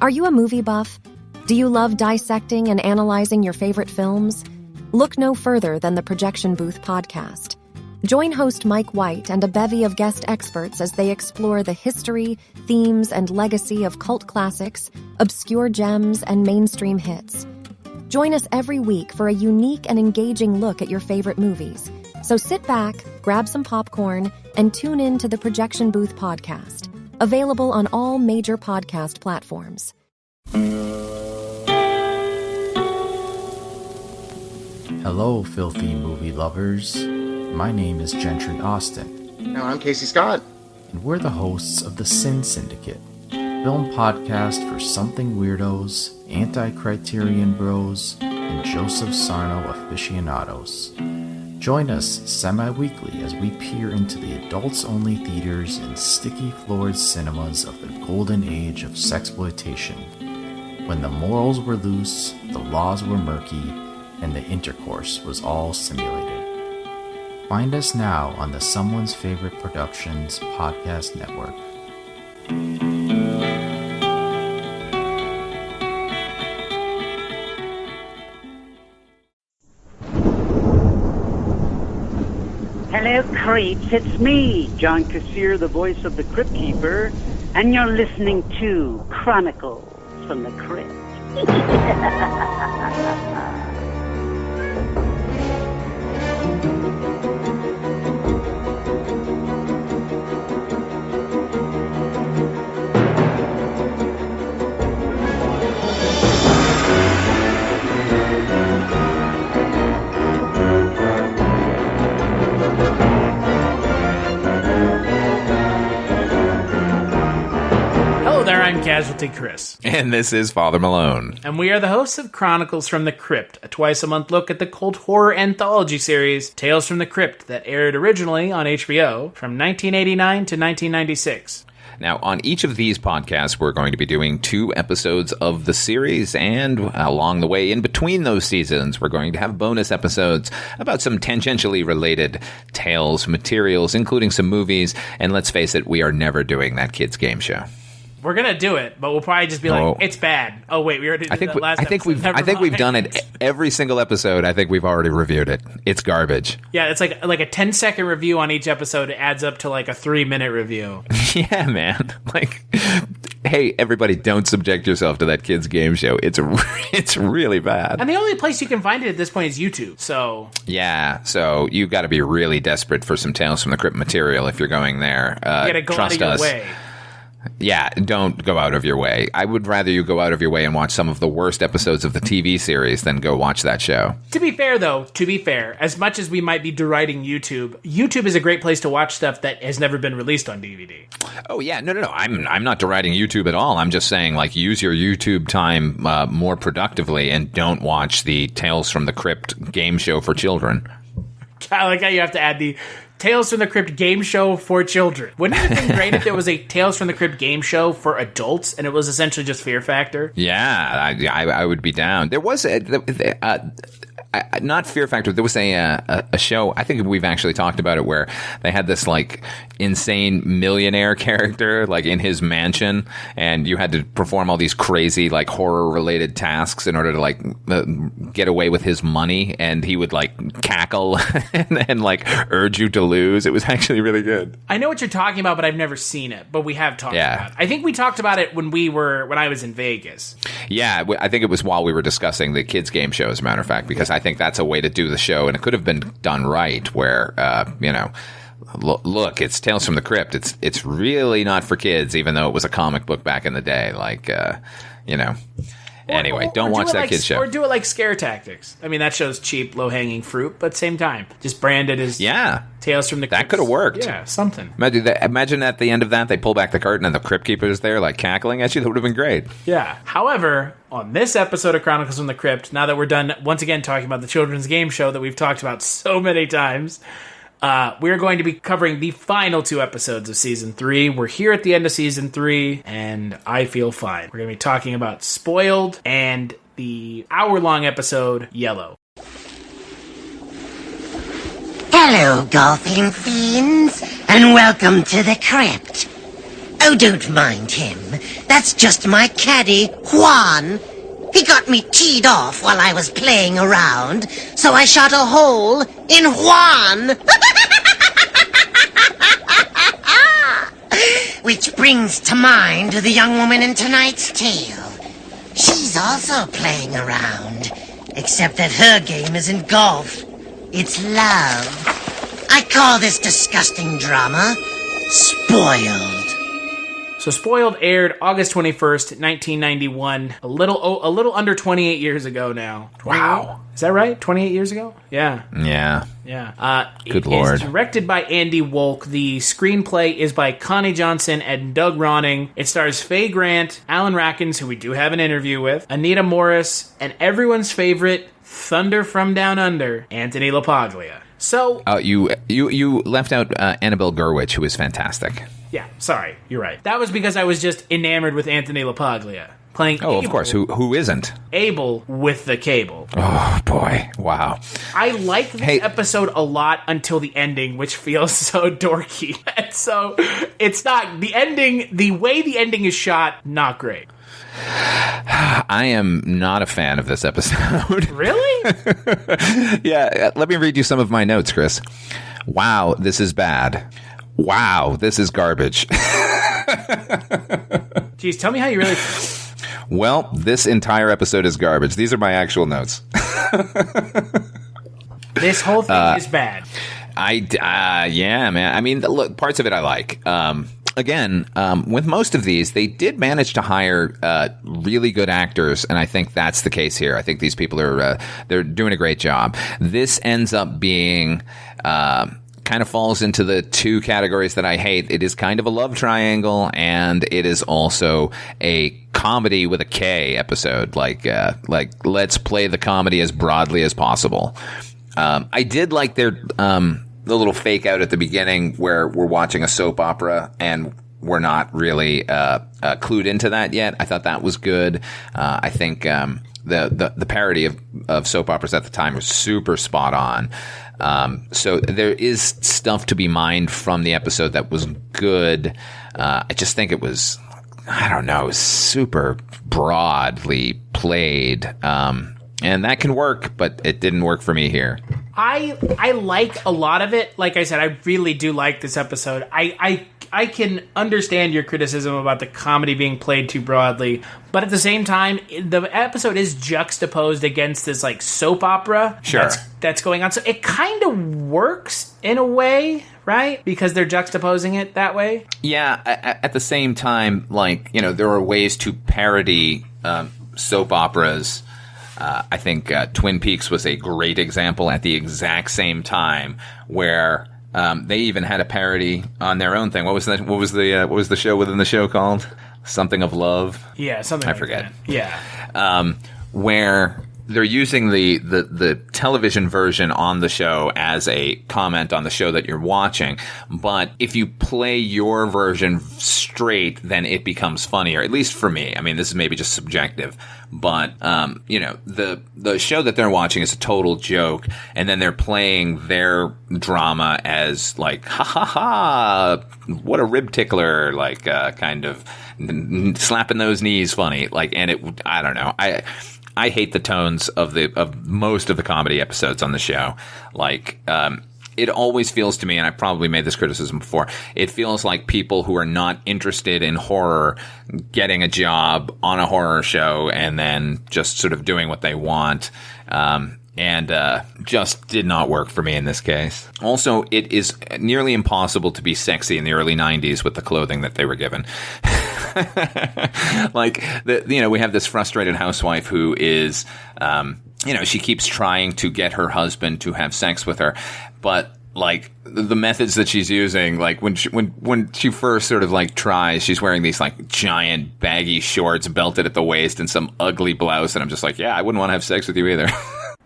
Are you a movie buff? Do you love dissecting and analyzing your favorite films? Look no further than the Projection Booth podcast. Join host Mike White and a bevy of guest experts as they explore the history, themes, and legacy of cult classics, obscure gems, and mainstream hits. Join us every week for a unique and engaging look at your favorite movies. So sit back, grab some popcorn, and tune in to the Projection Booth podcast, available on all major podcast platforms. Hello, filthy movie lovers. My name is Gentry Austin. And I'm Casey Scott. And we're the hosts of the Sin Syndicate, film podcast for something weirdos, anti-criterion bros, and Joseph Sarno aficionados. Join us semi-weekly as we peer into the adults-only theaters and sticky-floored cinemas of the golden age of sexploitation, when the morals were loose, the laws were murky, and the intercourse was all simulated. Find us now on the Someone's Favorite Productions podcast network. Hello, creeps. It's me, John Kassir, the voice of the Crypt Keeper, and you're listening to Chronicles from the Crypt. I'm Casualty Chris. And this is Father Malone. And we are the hosts of Chronicles from the Crypt, a twice-a-month look at the cult horror anthology series Tales from the Crypt that aired originally on HBO from 1989 to 1996. Now, on each of these podcasts, we're going to be doing 2 episodes of the series, and along the way in between those seasons, we're going to have bonus episodes about some tangentially related tales, materials, including some movies, and let's face it, we are never doing that kids' game show. We're gonna do it, but we'll probably just be like, "It's bad." Oh wait, we already did that last episode. I think we've done it every single episode. I think we've already reviewed it. It's garbage. Yeah, it's like a 10-second review on each episode. It adds up to like a 3-minute review. Yeah, man. Like, hey, everybody, don't subject yourself to that kids' game show. It's really bad. And the only place you can find it at this point is YouTube. So yeah, so you got to be really desperate for some Tales from the Crypt material if you're going there. You gotta go out of your way. Yeah, don't go out of your way. I would rather you go out of your way and watch some of the worst episodes of the TV series than go watch that show. To be fair, as much as we might be deriding YouTube is a great place to watch stuff that has never been released on DVD. Oh, yeah. No. I'm not deriding YouTube at all. I'm just saying, like, use your YouTube time more productively and don't watch the Tales from the Crypt game show for children. I like how you have to add the Tales from the Crypt game show for children. Wouldn't it have been great if there was a Tales from the Crypt game show for adults and it was essentially just Fear Factor? Yeah, I would be down. There was not Fear Factor. There was a show. I think we've actually talked about it where they had this like insane millionaire character like in his mansion, and you had to perform all these crazy like horror related tasks in order to like get away with his money, and he would like cackle and like urge you to lose. It was actually really good. I know what you're talking about, but I've never seen it. But we have talked about it. I think we talked about it when I was in Vegas. Yeah, I think it was while we were discussing the kids game show, as a matter of fact, because I think that's a way to do the show, and it could have been done right where look, it's Tales from the Crypt. It's really not for kids, even though it was a comic book back in the day. Like, Anyway, don't watch that kids show. Or do it like Scare Tactics. I mean, that show's cheap, low-hanging fruit, but same time, just branded as Tales from the Crypt. That could have worked. Yeah, something. Imagine at the end of that, they pull back the curtain and the Crypt Keeper's there, like, cackling at you. That would have been great. Yeah. However, on this episode of Chronicles from the Crypt, now that we're done, once again, talking about the children's game show that we've talked about so many times, we're going to be covering the final 2 episodes of Season 3. We're here at the end of Season 3, and I feel fine. We're going to be talking about Spoiled and the hour-long episode, Yellow. Hello, golfing fiends, and welcome to the Crypt. Oh, don't mind him. That's just my caddy, Juan. He got me teed off while I was playing around, so I shot a hole in Juan. Which brings to mind the young woman in tonight's tale. She's also playing around, except that her game isn't golf. It's love. I call this disgusting drama Spoiled. So Spoiled aired August 21st, 1991, a little under 28 years ago now. Wow. Is that right? 28 years ago? Yeah. Yeah. Yeah. Good Lord. It's directed by Andy Wolk. The screenplay is by Connie Johnson and Doug Ronning. It stars Faye Grant, Alan Rachins, who we do have an interview with, Anita Morris, and everyone's favorite Thunder from Down Under, Anthony LaPaglia. So... You left out Annabelle Gurwitch, who is fantastic. Yeah, sorry, you're right. That was because I was just enamored with Anthony LaPaglia. Playing Oh, Abel, of course. Who isn't? Abel with the cable. Oh, boy. Wow. I like this episode a lot until the ending, which feels so dorky. And so it's not... The way the ending is shot, not great. I am not a fan of this episode. Really? Yeah, let me read you some of my notes, Chris. Wow, this is bad. Wow, this is garbage. Jeez, tell me how you really feel. Well, this entire episode is garbage. These are my actual notes. This whole thing is bad. Yeah, man. I mean, look, parts of it I like. Again, with most of these, they did manage to hire really good actors, and I think that's the case here. I think these people are they're doing a great job. This ends up being kind of falls into the two categories that I hate. It is kind of a love triangle, and it is also a comedy with a K episode. Like let's play the comedy as broadly as possible. I did like their the little fake out at the beginning where we're watching a soap opera and we're not really clued into that yet. I thought that was good. I think the parody of soap operas at the time was super spot on. So there is stuff to be mined from the episode that was good. I just think it was, I don't know, super broadly played. And that can work, but it didn't work for me here. I like a lot of it. Like I said, I really do like this episode. I can understand your criticism about the comedy being played too broadly, but at the same time, the episode is juxtaposed against this like soap opera that's going on. So it kind of works in a way, right? Because they're juxtaposing it that way. Yeah. At the same time, like, you know, there are ways to parody soap operas. I think Twin Peaks was a great example at the exact same time where they even had a parody on their own thing. What was the show within the show called? Something of Love? Yeah, something like forget. That. Yeah. Where they're using the television version on the show as a comment on the show that you're watching. But if you play your version straight, then it becomes funnier, at least for me. I mean, this is maybe just subjective. But, you know, the show that they're watching is a total joke, and then they're playing their drama as, like, ha ha ha, what a rib tickler, like, kind of slapping those knees funny. Like, and I don't know. I hate the tones of most of the comedy episodes on the show. Like, it always feels to me, and I probably made this criticism before, it feels like people who are not interested in horror getting a job on a horror show and then just sort of doing what they want. And just did not work for me in this case. Also, it is nearly impossible to be sexy in the early 90s with the clothing that they were given. Like, we have this frustrated housewife who is, she keeps trying to get her husband to have sex with her, but like the methods that she's using, like when she first sort of like tries, she's wearing these like giant baggy shorts belted at the waist and some ugly blouse, and I'm just like, yeah, I wouldn't want to have sex with you either.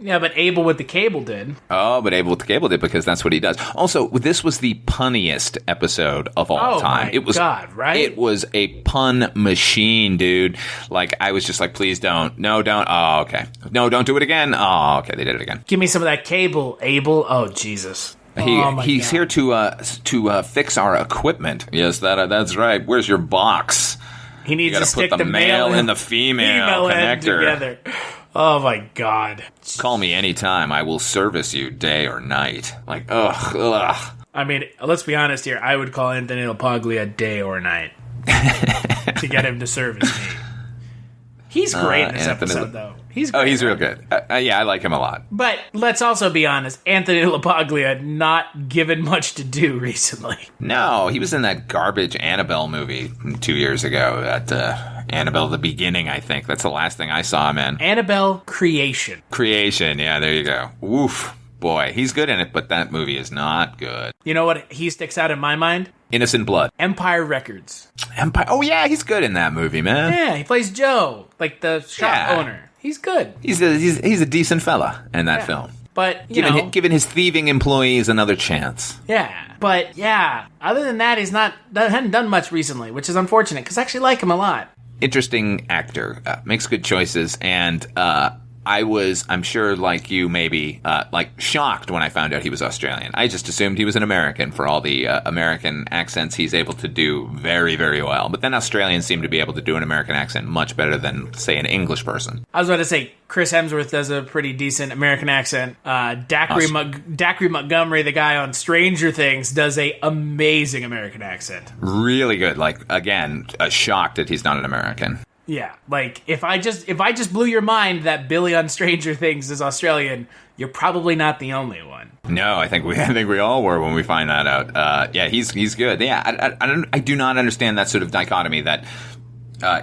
Yeah, but Abel with the Cable did. Oh, but Abel with the Cable did because that's what he does. Also, this was the punniest episode of all time. Oh, my God, right? It was a pun machine, dude. Like, I was just like, please don't. No, don't. Oh, okay. No, don't do it again. Oh, okay, they did it again. Give me some of that Cable, Abel. Oh, Jesus. He's here to fix our equipment. Yes, that's right. Where's your box? He needs you to stick put the male and the female end connector together. Oh my god! Call me anytime. I will service you day or night. Like ugh. I mean, let's be honest here. I would call Anthony LaPaglia day or night to get him to service me. He's great in this episode, though. He's real good. Yeah, I like him a lot. But let's also be honest. Anthony LaPaglia not given much to do recently. No, he was in that garbage Annabelle movie 2 years ago. That Annabelle the Beginning, I think. That's the last thing I saw him in. Annabelle Creation. Creation, yeah, there you go. Woof. Boy, he's good in it, but that movie is not good. You know what? He sticks out in my mind? Innocent Blood. Empire Records. Oh, yeah, he's good in that movie, man. Yeah, he plays Joe, like the shop owner. He's good. He's a decent fella in that film. But, giving his thieving employees another chance. Yeah. But, yeah, other than that, hadn't done much recently, which is unfortunate, because I actually like him a lot. Interesting actor. Makes good choices, and I'm sure, like you, maybe, shocked when I found out he was Australian. I just assumed he was an American for all the American accents he's able to do very, very well. But then Australians seem to be able to do an American accent much better than, say, an English person. I was about to say, Chris Hemsworth does a pretty decent American accent. Dacre Montgomery, the guy on Stranger Things, does a amazing American accent. Really good. Like, again, shocked that he's not an American. Yeah, like, if I just blew your mind that Billy on Stranger Things is Australian, you're probably not the only one. No, I think we all were when we find that out. Yeah, he's good. Yeah, I do not understand that sort of dichotomy that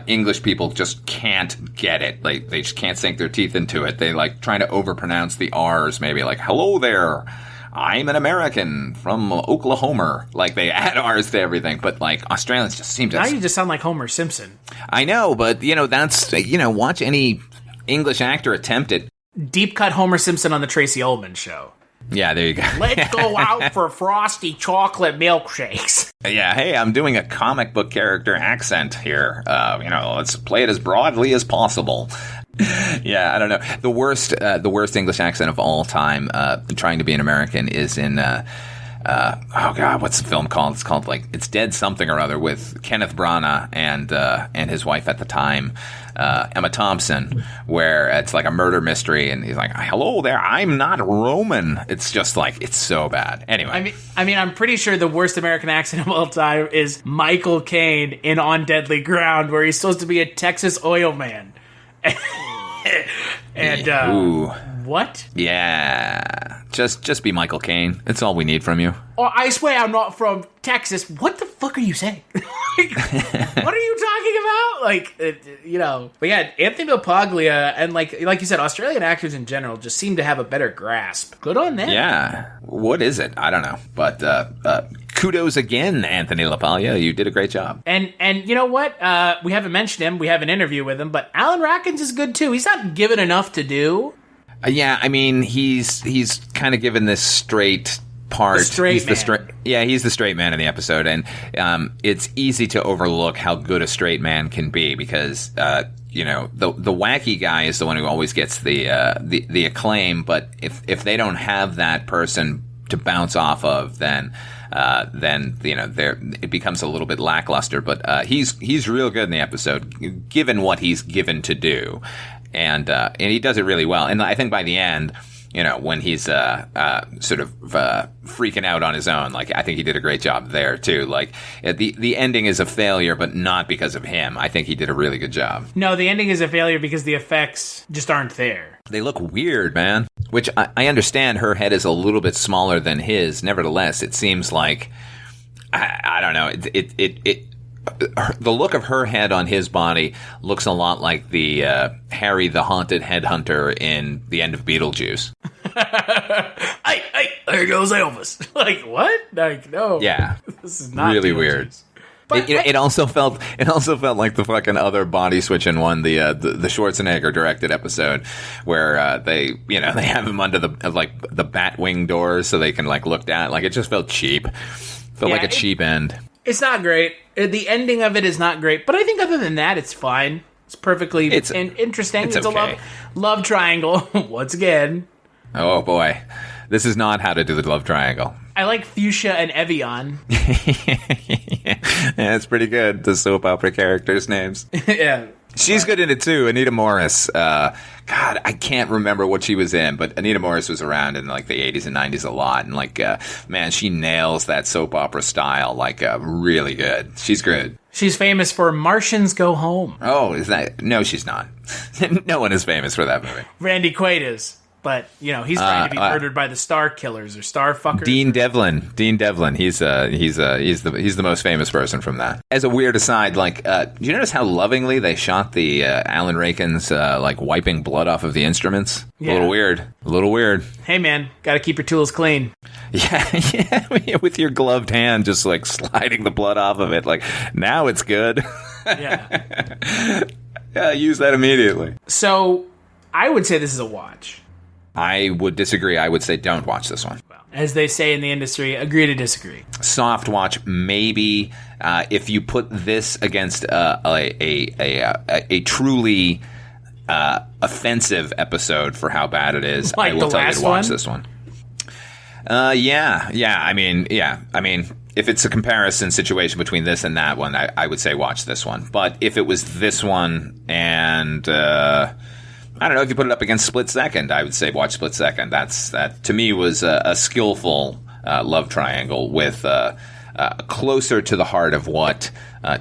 English people just can't get it. Like, they just can't sink their teeth into it. They like trying to overpronounce the R's, maybe like, hello there, I'm an American from Oklahoma. Like, they add R's to everything, but, like, Australians just seem to... Now you just sound like Homer Simpson. I know, but, that's... watch any English actor attempt it. Deep cut Homer Simpson on the Tracy Ullman Show. Yeah, there you go. Let's go out for frosty chocolate milkshakes. Yeah, hey, I'm doing a comic book character accent here. Let's play it as broadly as possible. Yeah, I don't know. The worst English accent of all time, trying to be an American, is in what's the film called? It's called It's Dead Something or Other, with Kenneth Branagh and his wife at the time, Emma Thompson, where it's like a murder mystery, and he's like, "Hello there, I'm not Roman." It's just like, it's so bad. Anyway, I mean, I'm pretty sure the worst American accent of all time is Michael Caine in On Deadly Ground, where he's supposed to be a Texas oil man. And what? Yeah, just be Michael Caine. That's all we need from you. Oh, I swear I'm not from Texas. What the fuck are you saying? What are you talking about? But yeah, Anthony LaPaglia and like you said, Australian actors in general just seem to have a better grasp. Good on them. Yeah. What is it? I don't know. But kudos again, Anthony LaPaglia. You did a great job. And you know what? We haven't mentioned him. We have an interview with him, but Alan Rachins is good too. He's not given enough to do. Yeah, I mean, he's kind of given this straight part. He's the straight man in the episode, and it's easy to overlook how good a straight man can be because the wacky guy is the one who always gets the acclaim. But if they don't have that person to bounce off of, then it becomes a little bit lackluster. But he's real good in the episode, given what he's given to do. And he does it really well. And I think by the end, when he's sort of freaking out on his own, like, I think he did a great job there too. Like, the ending is a failure, but not because of him. I think he did a really good job. No, the ending is a failure because the effects just aren't there. They look weird, man. Which I understand her head is a little bit smaller than his. Nevertheless, it seems like, I don't know, the look of her head on his body looks a lot like the Harry the Haunted Headhunter in the end of Beetlejuice. Hey, there goes Elvis. Like, what? Like, no. Yeah. This is not really Beetlejuice. Weird. But it also felt like the fucking other body switching one, the Schwarzenegger directed episode where they have him under the Batwing doors so they can look down. Like, it just felt cheap. Felt like a cheap end. It's not great. The ending of it is not great, but I think other than that, it's fine. It's perfectly interesting. It's okay. A love triangle once again. Oh boy, this is not how to do the love triangle. I like Fuchsia and Evian. Yeah, that's pretty good. The soap opera characters' names. Yeah. She's good in it, too. Anita Morris. God, I can't remember what she was in, but Anita Morris was around in, like, the 80s and 90s a lot. And, like, man, she nails that soap opera style, like, really good. She's good. She's famous for Martians Go Home. Oh, is that... No, she's not. No one is famous for that movie. Randy Quaid is. But, you know, he's trying to be murdered by the Star Killers or Star Fuckers. Dean Devlin. He's the most famous person from that. As a weird aside, like, do you notice how lovingly they shot the Alan Rachins like wiping blood off of the instruments? Yeah. A little weird. Hey man, gotta keep your tools clean. Yeah, with your gloved hand, just like sliding the blood off of it. Like, now it's good. Yeah. Yeah, use that immediately. So, I would say this is a watch. I would disagree. I would say don't watch this one. As they say in the industry, agree to disagree. Soft watch, maybe. If you put this against a truly offensive episode for how bad it is, like I will tell you to watch one? this one. Yeah. I mean, if it's a comparison situation between this and that one, I would say watch this one. But if it was this one and I don't know, if you put it up against Split Second, I would say watch Split Second. That to me was a skillful love triangle with closer to the heart of what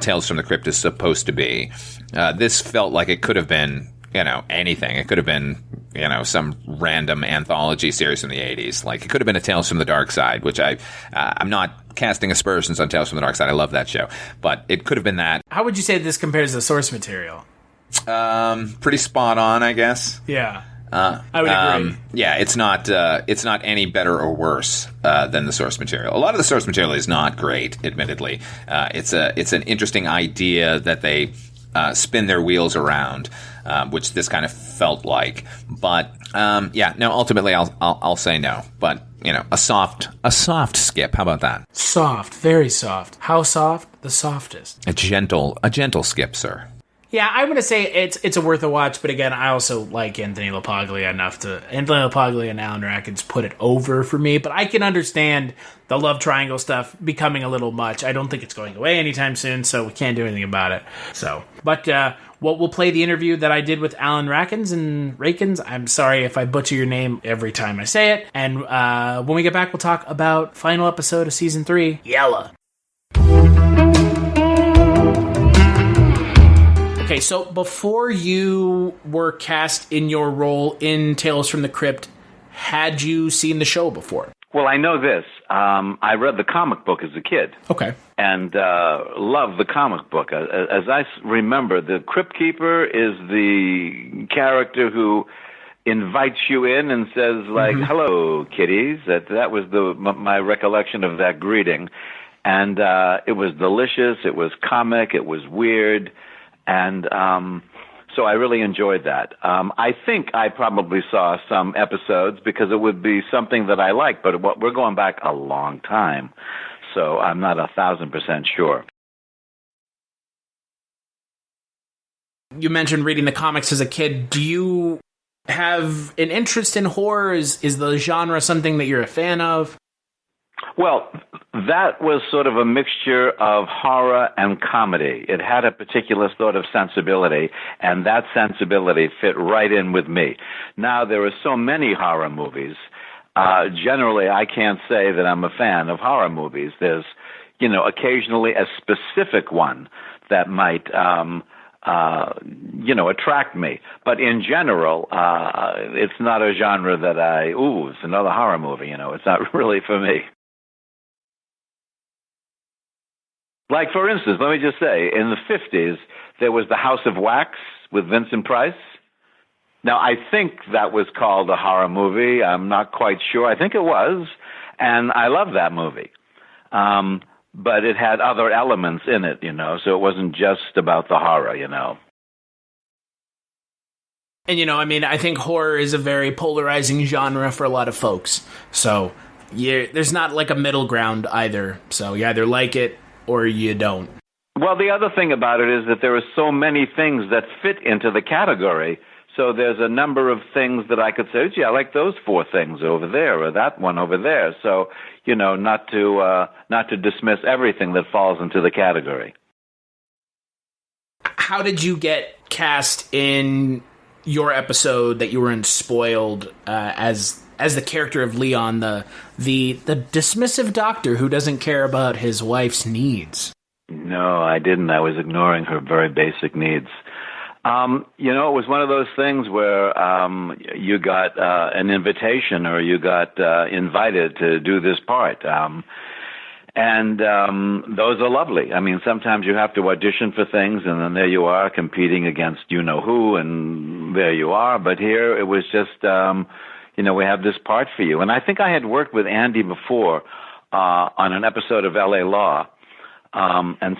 Tales from the Crypt is supposed to be. This felt like it could have been, anything. It could have been, some random anthology series from the 80s. Like, it could have been a Tales from the Dark Side, which I'm not casting aspersions on Tales from the Dark Side. I love that show. But it could have been that. How would you say this compares to the source material? Pretty spot on, I guess. Yeah. I would agree. Yeah, it's not any better or worse than the source material. A lot of the source material is not great, admittedly. It's an interesting idea that they spin their wheels around, which this kind of felt like. But ultimately I'll say no. But a soft skip. How about that? Soft, very soft. How soft? The softest. A gentle skip, sir. Yeah, I'm going to say it's a worth a watch, but again, I also like Anthony LaPaglia enough to... Anthony LaPaglia and Alan Rachins put it over for me, but I can understand the love triangle stuff becoming a little much. I don't think it's going away anytime soon, so we can't do anything about it. But we'll play the interview that I did with Alan Rachins. I'm sorry if I butcher your name every time I say it. And when we get back, we'll talk about final episode of Season 3, Yella. Okay, so before you were cast in your role in Tales from the Crypt, had you seen the show before? Well, I know this. I read the comic book as a kid. Okay. And loved the comic book. As I remember, the Crypt Keeper is the character who invites you in and says, like, hello, kiddies. That was my recollection of that greeting. And it was delicious. It was comic. It was weird. And so I really enjoyed that. I think I probably saw some episodes because it would be something that I like, but we're going back a long time, so I'm not 1,000% sure. You mentioned reading the comics as a kid. Do you have an interest in horror? Is the genre something that you're a fan of? Well, that was sort of a mixture of horror and comedy. It had a particular sort of sensibility, and that sensibility fit right in with me. Now, there are so many horror movies. Generally, I can't say that I'm a fan of horror movies. There's, occasionally a specific one that might, attract me. But in general, it's not a genre that it's another horror movie. It's not really for me. Like, for instance, let me just say, in the 50s, there was The House of Wax with Vincent Price. Now, I think that was called a horror movie. I'm not quite sure. I think it was, and I love that movie. But it had other elements in it, so it wasn't just about the horror, And, I think horror is a very polarizing genre for a lot of folks. So, there's not like a middle ground either. So, you either like it or you don't. Well, the other thing about it is that there are so many things that fit into the category. So there's a number of things that I could say, gee, I like those 4 things over there or that one over there. So, not to dismiss everything that falls into the category. How did you get cast in your episode that you were in Spoiled as the character of Leon, the dismissive doctor who doesn't care about his wife's needs? No, I didn't. I was ignoring her very basic needs. It was one of those things where you got an invitation or you got invited to do this part. And those are lovely. I mean, sometimes you have to audition for things, and then there you are competing against you-know-who, and there you are. But here it was just, we have this part for you. And I think I had worked with Andy before on an episode of L.A. Law. And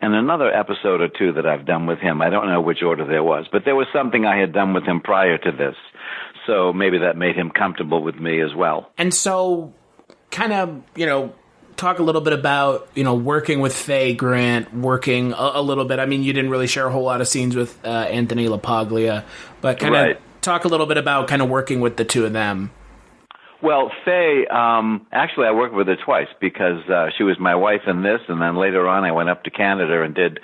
another episode or 2 that I've done with him. I don't know which order there was, but there was something I had done with him prior to this. So maybe that made him comfortable with me as well. And so kind of, talk a little bit about, working with Faye Grant, working a little bit. I mean, you didn't really share a whole lot of scenes with Anthony LaPaglia, but kind of talk a little bit about kind of working with the two of them. Well, Faye, actually I worked with her twice because she was my wife in this, and then later on I went up to Canada and did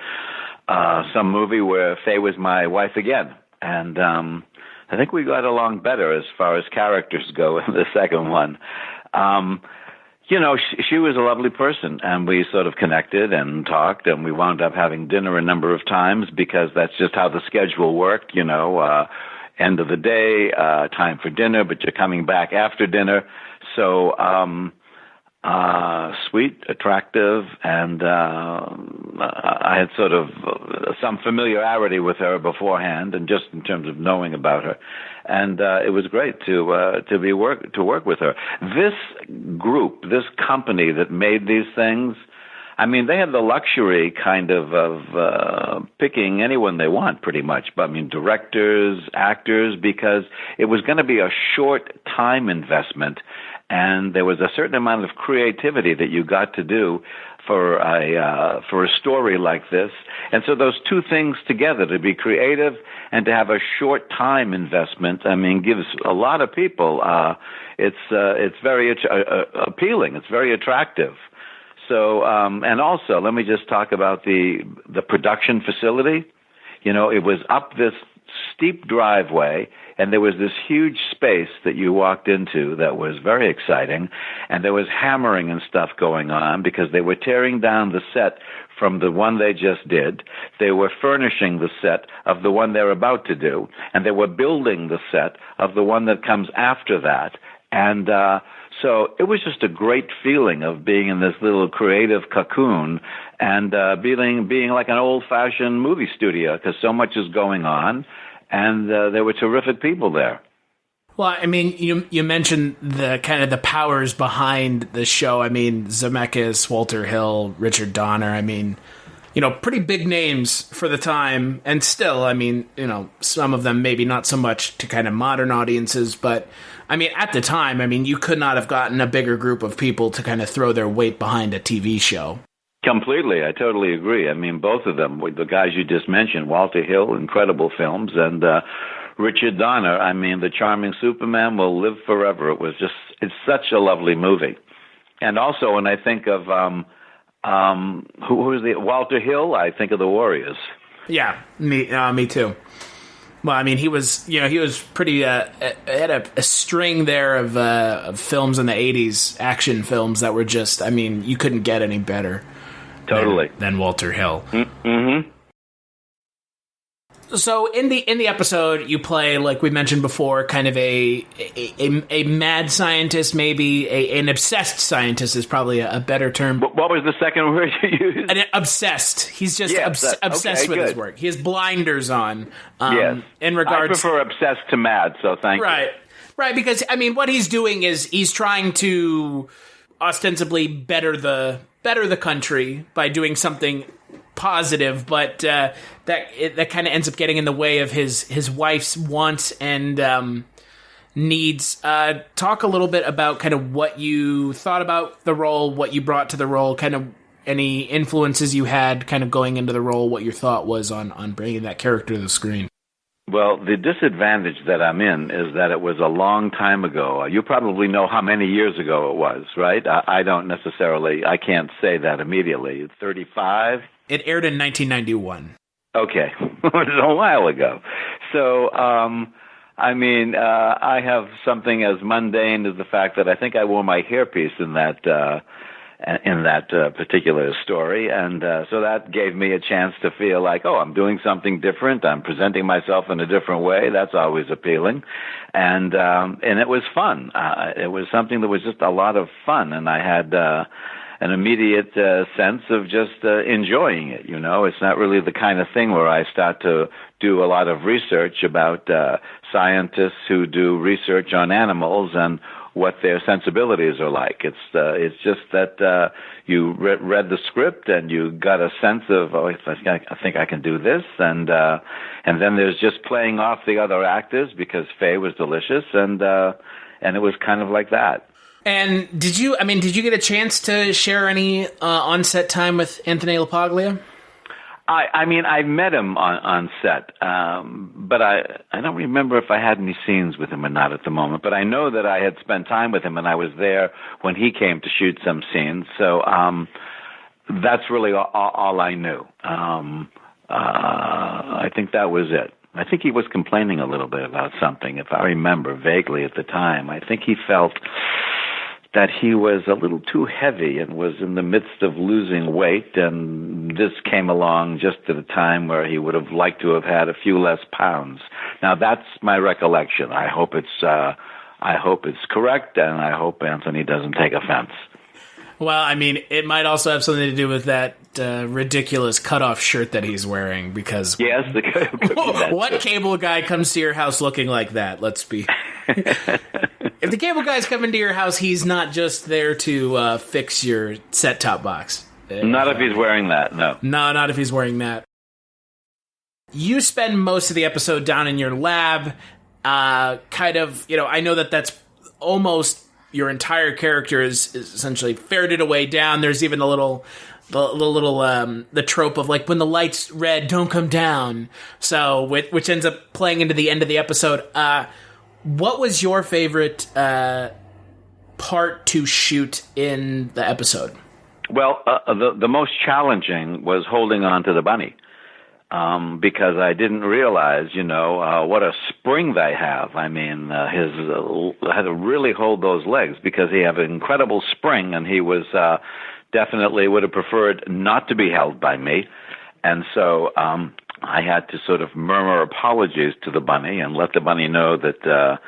some movie where Faye was my wife again. And I think we got along better as far as characters go in the second one. She was a lovely person, and we sort of connected and talked, and we wound up having dinner a number of times because that's just how the schedule worked, end of the day, time for dinner, but you're coming back after dinner. So, sweet, attractive, and I had sort of some familiarity with her beforehand, and just in terms of knowing about her. And it was great to work with her. This group, this company that made these things, I mean, they have the luxury kind of picking anyone they want, pretty much. But I mean, directors, actors, because it was going to be a short time investment, and there was a certain amount of creativity that you got to do for a story like this. And so those two things together, to be creative and to have a short time investment, I mean, gives a lot of people. It's very appealing. It's very attractive. So, and also, let me just talk about the production facility. It was up this steep driveway, and there was this huge space that you walked into that was very exciting, and there was hammering and stuff going on because they were tearing down the set from the one they just did. They were furnishing the set of the one they're about to do, and they were building the set of the one that comes after that. And so it was just a great feeling of being in this little creative cocoon and being like an old-fashioned movie studio because so much is going on, and there were terrific people there. Well, I mean, you mentioned the kind of the powers behind the show. I mean, Zemeckis, Walter Hill, Richard Donner. I mean, pretty big names for the time, and still, I mean, some of them maybe not so much to kind of modern audiences, but I mean, at the time, I mean, you could not have gotten a bigger group of people to kind of throw their weight behind a TV show. Completely. I totally agree. I mean, both of them, the guys you just mentioned, Walter Hill, incredible films, and Richard Donner, I mean, The Charming Superman will live forever. It's such a lovely movie. And also, when I think of, who is Walter Hill, I think of The Warriors. Yeah, me too. Well, I mean, he was pretty, had a string there of films in the 80s, action films that were just, I mean, you couldn't get any better. Totally. Than Walter Hill. Mm-hmm. So in the episode, you play, like we mentioned before, kind of a mad scientist, maybe an obsessed scientist is probably a better term. What was the second word you used? Obsessed. He's just obsessed with his work. He has blinders on. Yes. In regards, I prefer obsessed to mad. So thank you. Right. Because I mean, what he's doing is he's trying to ostensibly better the country by doing something positive, but that kind of ends up getting in the way of his wife's wants and needs. Talk a little bit about kind of what you thought about the role, what you brought to the role, kind of any influences you had kind of going into the role, what your thought was on bringing that character to the screen. Well, the disadvantage that I'm in is that it was a long time ago. You probably know how many years ago it was, right? I don't necessarily, I can't say that immediately. 35? It aired in 1991. Okay. It was a while ago. So, I have something as mundane as the fact that I think I wore my hairpiece in that particular story, and so that gave me a chance to feel like, oh, I'm doing something different. I'm presenting myself in a different way. That's always appealing, and it was fun. It was something that was just a lot of fun, and I had an immediate sense of just enjoying it. You know, it's not really the kind of thing where I start to do a lot of research about scientists who do research on animals and what their sensibilities are like. It's just that you read the script and you got a sense of, oh, I think I can do this, and then there's just playing off the other actors because Faye was delicious, and it was kind of like that. And did you get a chance to share any on-set time with Anthony LaPaglia? I met him on set, but I don't remember if I had any scenes with him or not at the moment. But I know that I had spent time with him, and I was there when he came to shoot some scenes. So that's really all I knew. I think that was it. I think he was complaining a little bit about something, if I remember vaguely at the time. I think he felt that he was a little too heavy and was in the midst of losing weight, and this came along just at a time where he would have liked to have had a few less pounds. Now, that's my recollection. I hope it's correct, and I hope Anthony doesn't take offense. Well, I mean, it might also have something to do with that ridiculous cutoff shirt that he's wearing, because yes, what cable guy comes to your house looking like that? Let's be... If the cable guy's coming to your house, he's not just there to fix your set-top box. Not if he's wearing that, no. No, not if he's wearing that. You spend most of the episode down in your lab, kind of, I know that's almost your entire character is essentially ferreted away down. There's even the trope of, like, when the light's red, don't come down. So, which ends up playing into the end of the episode. What was your favorite part to shoot in the episode? Well, the most challenging was holding on to the bunny, because I didn't realize, what a spring they have. I mean, I had to really hold those legs because he had an incredible spring, and he was definitely would have preferred not to be held by me, and so I had to sort of murmur apologies to the bunny and let the bunny know that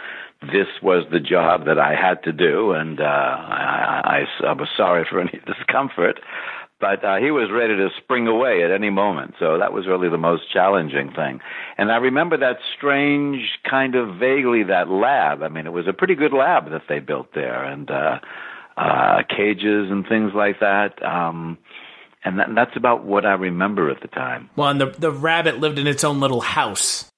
this was the job that I had to do, and I was sorry for any discomfort. But he was ready to spring away at any moment, so that was really the most challenging thing. And I remember that strange kind of vaguely that lab. I mean, it was a pretty good lab that they built there, and cages and things like that. And that's about what I remember at the time. Well, and the rabbit lived in its own little house.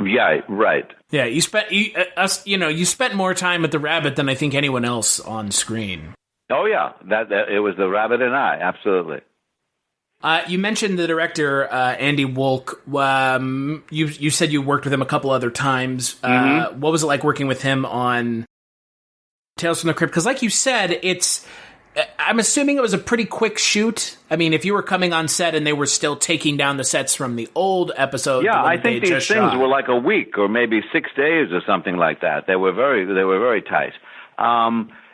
Yeah, right. Yeah, you spent more time with the rabbit than I think anyone else on screen. Oh yeah, that it was the rabbit and I, absolutely. You mentioned the director Andy Wolk. You said you worked with him a couple other times. Mm-hmm. What was it like working with him on Tales from the Crypt? Because, like you said, I'm assuming it was a pretty quick shoot. I mean, if you were coming on set and they were still taking down the sets from the old episode, yeah, I think these things were like a week or maybe 6 days or something like that. They were very tight.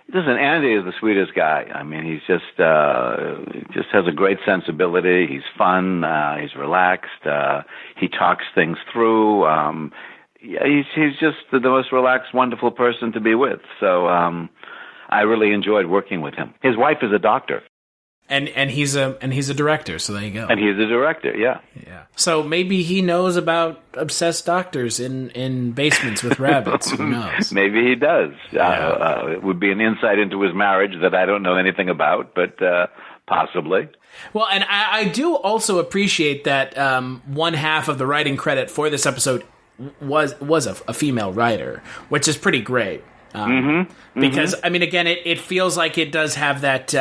Listen, Andy is the sweetest guy. I mean, he's just has a great sensibility. He's fun. He's relaxed. He talks things through. He's just the most relaxed, wonderful person to be with. So I really enjoyed working with him. His wife is a doctor. And he's a director, so there you go. And he's a director, yeah. Yeah. So maybe he knows about obsessed doctors in basements with rabbits. Who knows? Maybe he does. Yeah. It would be an insight into his marriage that I don't know anything about, but possibly. Well, and I do also appreciate that one half of the writing credit for this episode was a female writer, which is pretty great. Because, I mean, again, it feels like it does have that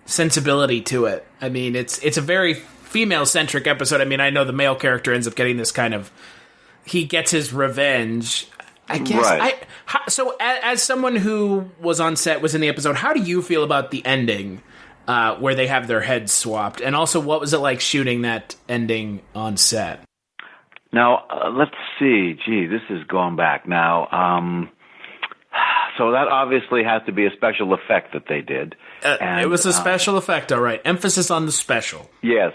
sensibility to it. I mean, it's a very female-centric episode. I mean, I know the male character ends up getting this kind of he gets his revenge. I guess. Right. So, as someone who was on set, was in the episode, how do you feel about the ending where they have their heads swapped? And also, what was it like shooting that ending on set? Now, let's see. Gee, this is going back now. So that obviously has to be a special effect that they did. It was a special effect, all right. Emphasis on the special. Yes.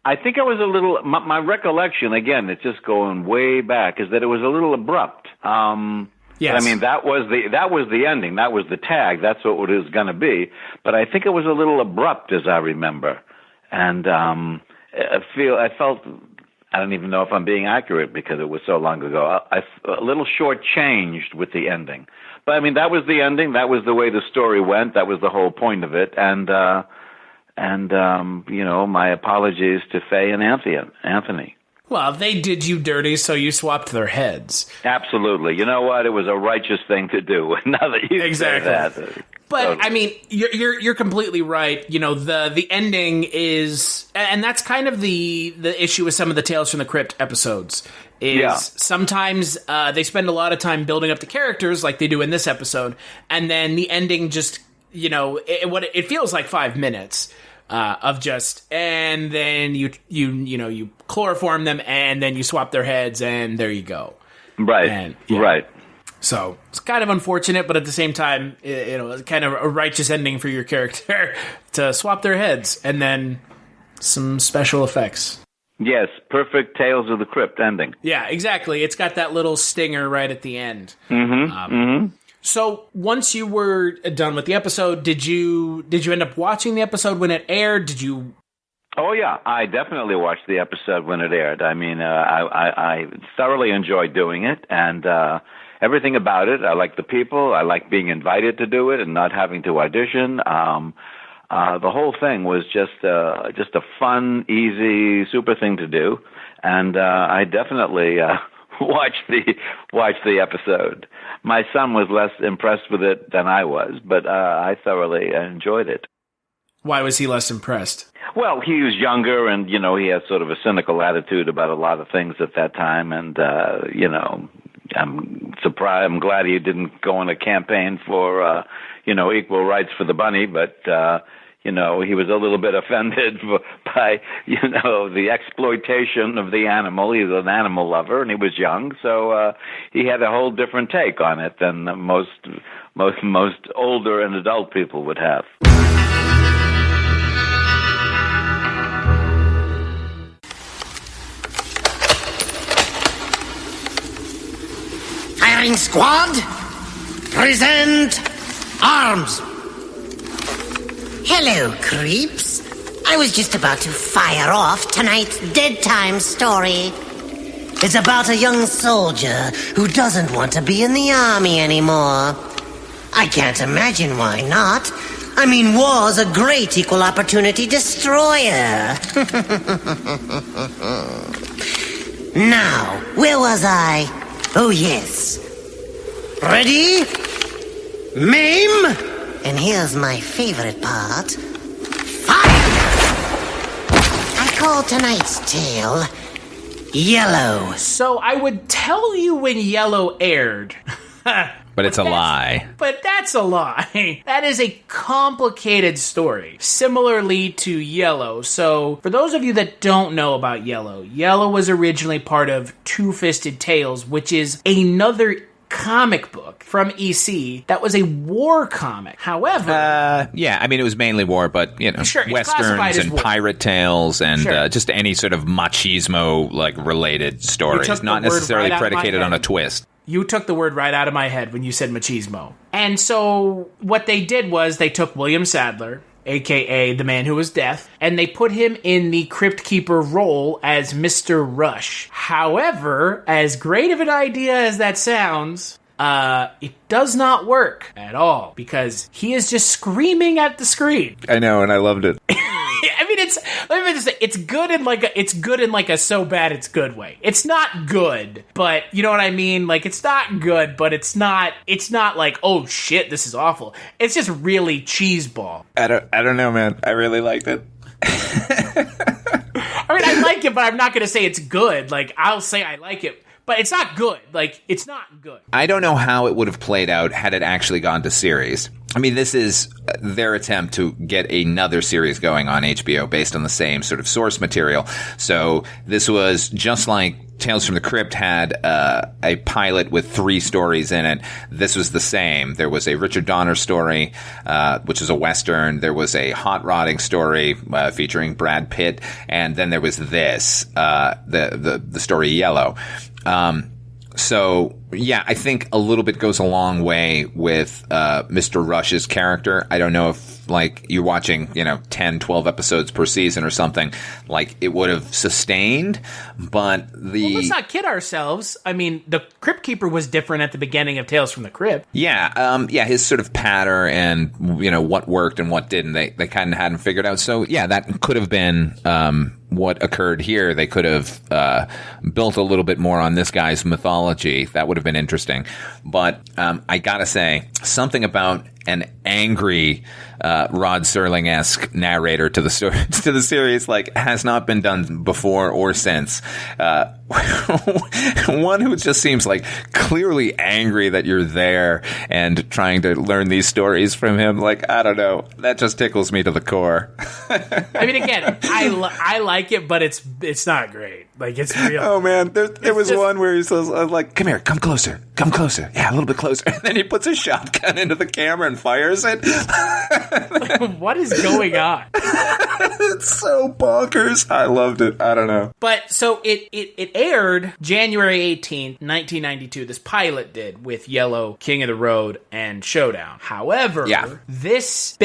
I think I was a little. My recollection, again, it's just going way back, is that it was a little abrupt. Yes. I mean, that was the ending. That was the tag. That's what it was going to be. But I think it was a little abrupt, as I remember. And I felt. I don't even know if I'm being accurate because it was so long ago. A little shortchanged with the ending. But I mean, that was the ending. That was the way the story went. That was the whole point of it. And my apologies to Faye and Anthony. Well, they did you dirty, so you swapped their heads. Absolutely. You know what? It was a righteous thing to do. Now that you say that. But totally. I mean, you're completely right. You know, the ending is, and that's kind of the issue with some of the Tales from the Crypt episodes. Sometimes they spend a lot of time building up the characters, like they do in this episode, and then the ending just, it feels like 5 minutes. Of just, and then you chloroform them, and then you swap their heads, and there you go. Right, right. So it's kind of unfortunate, but at the same time, it's kind of a righteous ending for your character to swap their heads, and then some special effects. Yes, perfect Tales of the Crypt ending. Yeah, exactly. It's got that little stinger right at the end. Mm-hmm. So once you were done with the episode, did you end up watching the episode when it aired? Did you? Oh yeah, I definitely watched the episode when it aired. I mean, I thoroughly enjoyed doing it, and everything about it. I like the people. I like being invited to do it and not having to audition. The whole thing was just a fun, easy, super thing to do, and I definitely watched the episode. My son was less impressed with it than I was, but I thoroughly enjoyed it. Why was he less impressed? Well, he was younger, and he had sort of a cynical attitude about a lot of things at that time, and I'm surprised. I'm glad he didn't go on a campaign for equal rights for the bunny, but he was a little bit offended by the exploitation of the animal. He's an animal lover, and he was young, so he had a whole different take on it than most older and adult people would have. Firing squad, present arms. Hello, creeps. I was just about to fire off tonight's Dead Time story. It's about a young soldier who doesn't want to be in the army anymore. I can't imagine why not. I mean, war's a great equal opportunity destroyer. Now, where was I? Oh, yes. Ready? Maim? And here's my favorite part. Fire! I call tonight's tale Yellow. So I would tell you when Yellow aired. But it's a lie. But that's a lie. That is a complicated story. Similarly to Yellow. So, for those of you that don't know about Yellow, Yellow was originally part of Two-Fisted Tales, which is another comic book from EC that was a war comic. However... I mean, it was mainly war, but, sure, westerns and war. pirate tales and Sure. just any sort of machismo, related stories. Not necessarily predicated on a twist. You took the word right out of my head when you said machismo. And so what they did was they took William Sadler, a.k.a. the man who was death, and they put him in the Crypt Keeper role as Mr. Rush. However, as great of an idea as that sounds, it does not work at all because he is just screaming at the screen. I know, and I loved it. I mean, it's good in like a so bad it's good way. It's not good, but you know what I mean? Like, it's not good, but it's not like, oh shit, this is awful. It's just really cheeseball. I don't know, man. I really liked it. All I mean, I like it, but I'm not going to say it's good. Like, I'll say I like it, but it's not good. Like, it's not good. I don't know how it would have played out had it actually gone to series. I mean, this is their attempt to get another series going on HBO based on the same sort of source material. So this was just like Tales from the Crypt had a pilot with 3 stories in it. This was the same. There was a Richard Donner story, which is a Western. There was a hot rodding story featuring Brad Pitt. And then there was this, the story Yellow. So, yeah, I think a little bit goes a long way with Mr. Rush's character. I don't know if, like, you're watching, 10, 12 episodes per season or something, like, it would have sustained, but Well, let's not kid ourselves. I mean, the Crypt Keeper was different at the beginning of Tales from the Crypt. Yeah, his sort of patter and, what worked and what didn't, they kind of hadn't figured out. So, yeah, that could have been what occurred here. They could have built a little bit more on this guy's mythology. That would have been interesting. But I gotta say, something about an angry Rod Serling-esque narrator to the story, to the series, like, has not been done before or since. One who just seems like clearly angry that you're there and trying to learn these stories from him. Like, I don't know. That just tickles me to the core. I mean, again, I like it, but it's not great. Like, it's real. Oh, man. There was one where he says, like, come here, come closer. Yeah, a little bit closer. And then he puts a shotgun into the camera and fires it. Like, what is going on? It's so bonkers. I loved it. I don't know. But so it aired January 18th, 1992. This pilot did with Yellow, King of the Road, and Showdown. However, this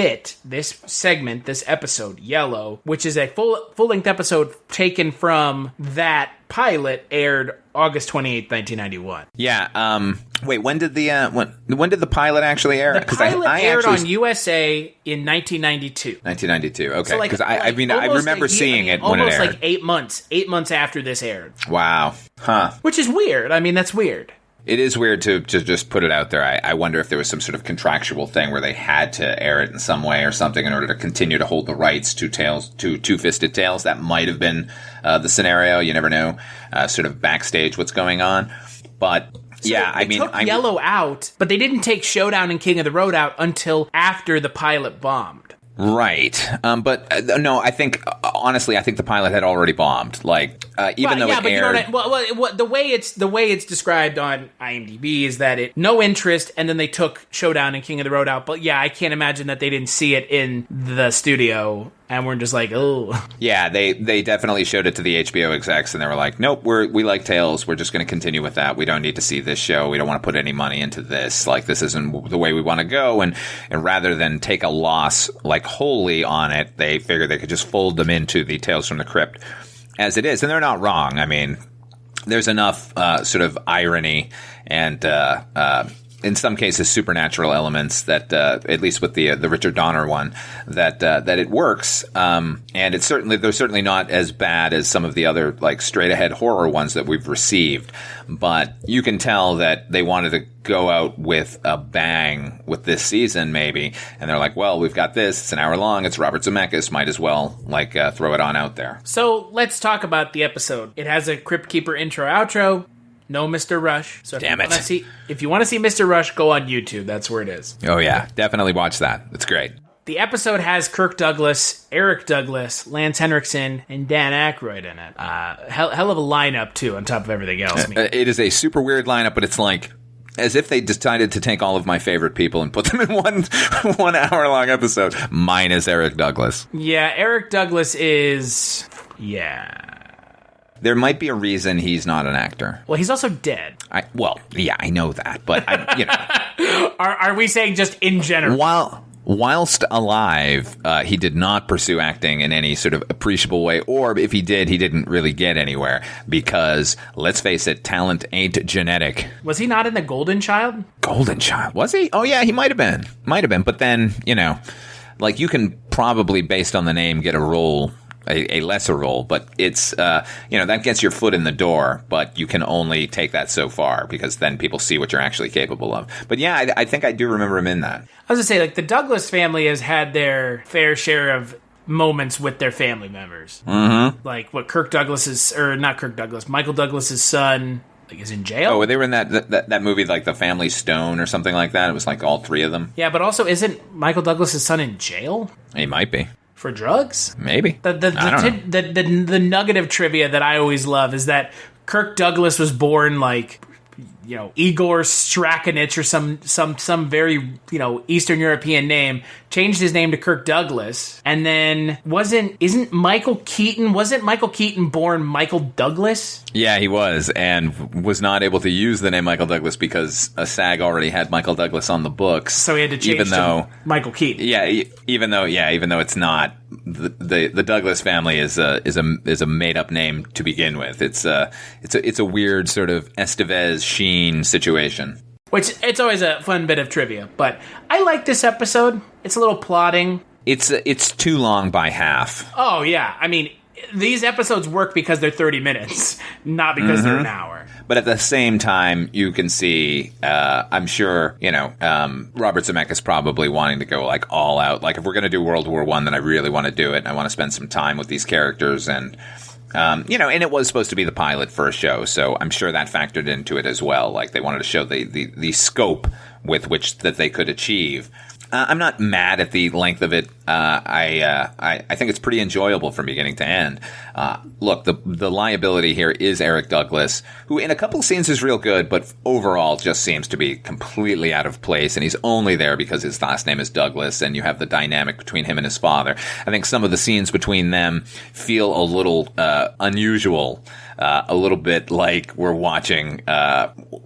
segment, this episode, Yellow, which is a full-length episode taken from that pilot, aired August 28th, 1991. Yeah. Wait, when did the pilot actually air? The pilot aired on USA in 1992. 1992. Okay. So, Because I remember seeing it when it aired. Almost like 8 months. 8 months after this aired. Wow. Huh. Which is weird. I mean, that's weird. It is weird to just put it out there. I wonder if there was some sort of contractual thing where they had to air it in some way or something in order to continue to hold the rights to Two-Fisted Tales. That might have been the scenario. You never know. Sort of backstage what's going on. But So yeah, they took Yellow out, but they didn't take Showdown and King of the Road out until after the pilot bombed. Right. But no, I think, honestly, I think the pilot had already bombed. Like, even though it aired... the way it's described on IMDb is that it no interest, and then they took Showdown and King of the Road out. But yeah, I can't imagine that they didn't see it in the studio and we're just like, oh. Yeah, they definitely showed it to the HBO execs, and they were like, nope, we like Tales. We're just going to continue with that. We don't need to see this show. We don't want to put any money into this. Like, this isn't the way we want to go. And rather than take a loss, like, wholly on it, they figured they could just fold them into the Tales from the Crypt as it is. And they're not wrong. I mean, there's enough sort of irony and in some cases supernatural elements that at least with the Richard Donner one that it works, and they're certainly not as bad as some of the other like straight ahead horror ones that we've received, but you can tell that they wanted to go out with a bang with this season maybe, and they're like, well, we've got this, it's an hour long, it's Robert Zemeckis, might as well like throw it on out there. So let's talk about the episode. It has a Crypt Keeper intro outro. No Mr. Rush. So if you want to see Mr. Rush, go on YouTube. That's where it is. Oh, yeah. Definitely watch that. It's great. The episode has Kirk Douglas, Eric Douglas, Lance Henriksen, and Dan Aykroyd in it. Hell of a lineup, too, on top of everything else. It is a super weird lineup, but it's like as if they decided to take all of my favorite people and put them in one hour-long episode. Mine is Eric Douglas. Yeah, Eric Douglas is... Yeah... There might be a reason he's not an actor. Well, he's also dead. I know that, but Are we saying just in general? Whilst alive, he did not pursue acting in any sort of appreciable way, or if he did, he didn't really get anywhere because, let's face it, talent ain't genetic. Was he not in The Golden Child? Golden Child? Was he? Oh, yeah, he might have been. But then, like you can probably, based on the name, get a role... A lesser role, but it's, that gets your foot in the door, but you can only take that so far because then people see what you're actually capable of. But yeah, I think I do remember him in that. I was going to say, like, the Douglas family has had their fair share of moments with their family members. Like what Michael Douglas's son is in jail. Oh, they were in that movie, like The Family Stone or something like that. It was like all three of them. Yeah, but also isn't Michael Douglas's son in jail? He might be. For drugs? Maybe. I don't know. The nugget of trivia that I always love is that Kirk Douglas was born like, Igor Strakonich or some very, Eastern European name, changed his name to Kirk Douglas, and then wasn't Michael Keaton born Michael Douglas? Yeah, he was, and was not able to use the name Michael Douglas because a SAG already had Michael Douglas on the books. So he had to change to Michael Keaton. Yeah, even though it's not, the Douglas family is a made up name to begin with. It's a weird sort of Estevez Sheen situation. Which, it's always a fun bit of trivia, but I like this episode. It's a little plotting. It's too long by half. Oh, yeah. I mean, these episodes work because they're 30 minutes, not because they're an hour. But at the same time, you can see, I'm sure, Robert Zemeckis probably wanting to go like all out. Like, if we're going to do World War I, then I really want to do it. And I want to spend some time with these characters. And, and it was supposed to be the pilot for a show. So I'm sure that factored into it as well. Like, they wanted to show the scope with which that they could achieve. I'm not mad at the length of it. I think it's pretty enjoyable from beginning to end. Look, the liability here is Eric Douglas, who in a couple of scenes is real good, but overall just seems to be completely out of place, and he's only there because his last name is Douglas, and you have the dynamic between him and his father. I think some of the scenes between them feel a little unusual, a little bit like we're watching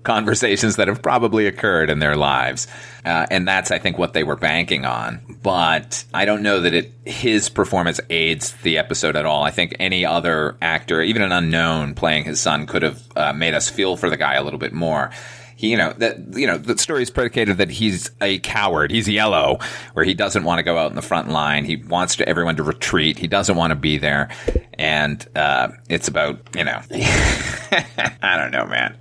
conversations that have probably occurred in their lives. And that's, I think, what they were banking on. But I don't know that his performance aids the episode at all. I think any other actor, even an unknown playing his son, could have made us feel for the guy a little bit more. The story is predicated that he's a coward. He's yellow, where he doesn't want to go out in the front line. He wants everyone to retreat. He doesn't want to be there. And it's about, I don't know, man.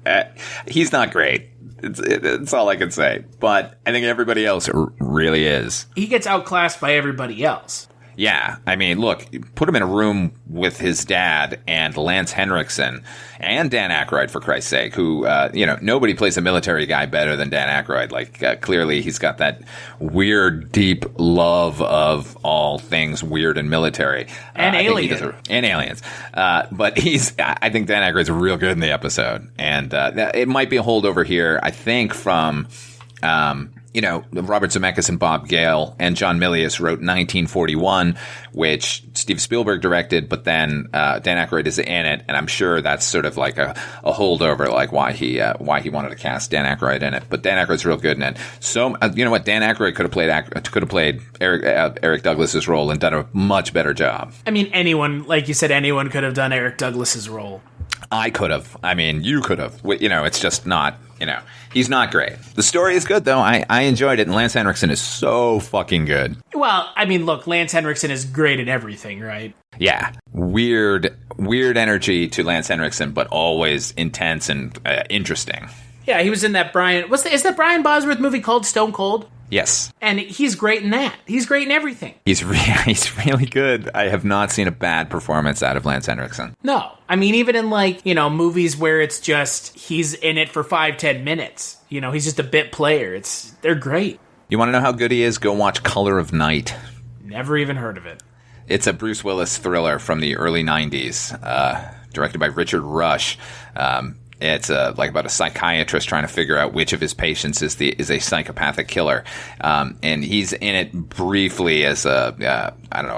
He's not great. It's all I can say. But I think everybody else really is. He gets outclassed by everybody else. Yeah. I mean, look, put him in a room with his dad and Lance Henriksen and Dan Aykroyd, for Christ's sake, who, nobody plays a military guy better than Dan Aykroyd. Like, clearly he's got that weird, deep love of all things weird and military. And aliens. And aliens. But I think Dan Aykroyd's real good in the episode. And it might be a holdover here, I think, from... Robert Zemeckis and Bob Gale and John Milius wrote 1941, which Steve Spielberg directed, but then Dan Aykroyd is in it, and I'm sure that's sort of like a holdover, like why he wanted to cast Dan Aykroyd in it. But Dan Aykroyd's real good in it. So you know what, Dan Aykroyd could have played Eric Douglas's role and done a much better job. I mean, anyone, like you said, anyone could have done Eric Douglas's role. I could have. I mean, you could have. It's just not. He's not great. The story is good, though. I enjoyed it, and Lance Henriksen is so fucking good. Well, I mean, look, Lance Henriksen is great at everything, right? Yeah. Weird energy to Lance Henriksen, but always intense and interesting. Yeah, he was in that is that Brian Bosworth movie called Stone Cold? Yes. And he's great in that. He's great in everything. He's really good. I have not seen a bad performance out of Lance Henriksen. No. I mean, even in movies where it's just he's in it for 5-10 minutes. He's just a bit player. They're great. You want to know how good he is? Go watch Color of Night. Never even heard of it. It's a Bruce Willis thriller from the early 90s, directed by Richard Rush. It's about a psychiatrist trying to figure out which of his patients is a psychopathic killer, and he's in it briefly as a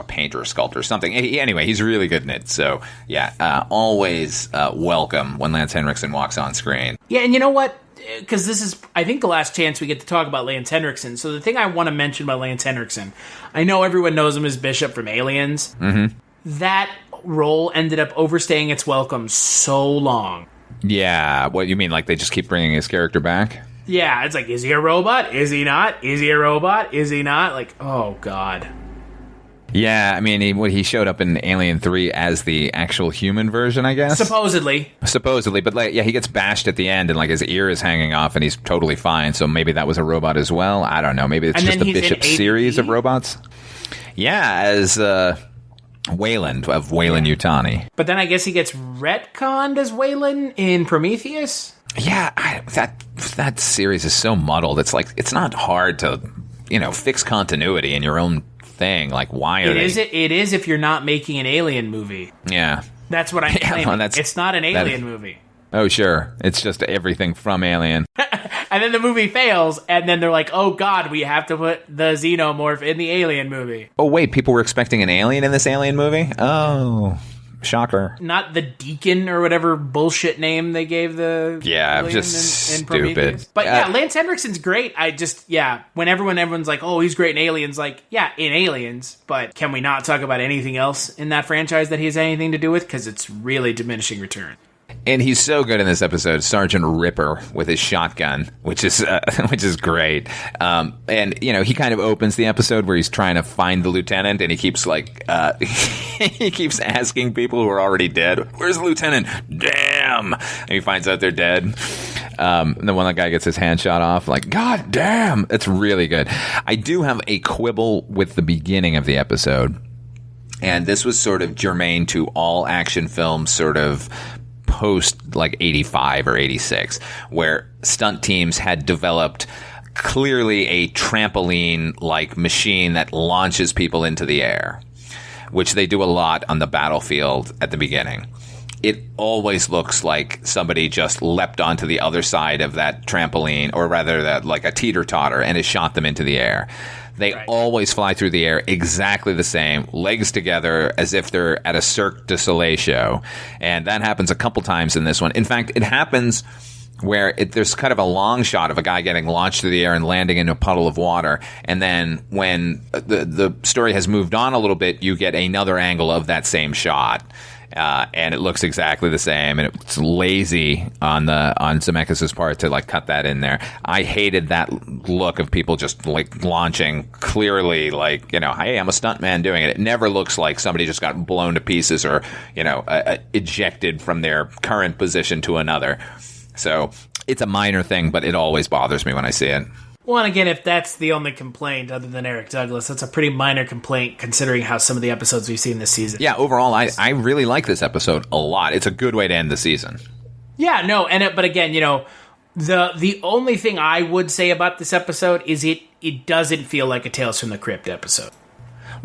painter or sculptor or something. Anyway, he's really good in it. So yeah, always welcome when Lance Henriksen walks on screen. Yeah, and you know what? Because this is, I think, the last chance we get to talk about Lance Henriksen. So the thing I want to mention about Lance Henriksen, I know everyone knows him as Bishop from Aliens. Mm-hmm. That role ended up overstaying its welcome so long. Yeah, what you mean? Like they just keep bringing his character back? Yeah, it's like, is he a robot? Is he not? Is he a robot? Is he not? Like, oh god. Yeah, I mean, he showed up in Alien 3 as the actual human version, I guess. Supposedly, but he gets bashed at the end, and his ear is hanging off, and he's totally fine. So maybe that was a robot as well. I don't know. Maybe it's just a Bishop series of robots. Yeah, as Wayland of Weyland-Yutani. But then I guess he gets retconned as Wayland in Prometheus? Yeah, that series is so muddled. It's like, it's not hard to, fix continuity in your own thing. Like, why are they... It is if you're not making an Alien movie. Yeah. That's what I'm claiming. Well, it's not an Alien movie. Oh, sure. It's just everything from Alien. And then the movie fails, and then they're like, oh, God, we have to put the xenomorph in the Alien movie. Oh, wait, people were expecting an alien in this Alien movie? Oh, shocker. Not the Deacon or whatever bullshit name they gave the alien just in Prometheus. stupid. But yeah, Lance Henriksen's great. When everyone's like, oh, he's great in Aliens, like, yeah, in Aliens, but can we not talk about anything else in that franchise that he has anything to do with? Because it's really diminishing return. And he's so good in this episode, Sergeant Ripper with his shotgun, which is great. And he kind of opens the episode where he's trying to find the lieutenant, and he keeps he keeps asking people who are already dead, "Where's the lieutenant? Damn!" And he finds out they're dead. And then one guy gets his hand shot off. Like, God damn! It's really good. I do have a quibble with the beginning of the episode, and this was sort of germane to all action films, sort of post like 85 or 86, where stunt teams had developed clearly a trampoline like machine that launches people into the air, which they do a lot on the battlefield at the beginning. It always looks like somebody just leapt onto the other side of that trampoline, or rather that like a teeter-totter, and has shot them into the air. They always fly through the air exactly the same, legs together, as if they're at a Cirque du Soleil show. And that happens a couple times in this one. In fact, it happens where there's kind of a long shot of a guy getting launched through the air and landing in a puddle of water. And then when the story has moved on a little bit, you get another angle of that same shot. And it looks exactly the same, and it's lazy on Zemeckis' part to like cut that in there. I hated that look of people just like launching clearly, like, hey, I'm a stuntman doing it. It never looks like somebody just got blown to pieces or ejected from their current position to another. So it's a minor thing, but it always bothers me when I see it. Well, and again, if that's the only complaint other than Eric Douglas, that's a pretty minor complaint considering how some of the episodes we've seen this season. Yeah, overall, I really like this episode a lot. It's a good way to end the season. Yeah, no, but again, the only thing I would say about this episode is it doesn't feel like a Tales from the Crypt episode.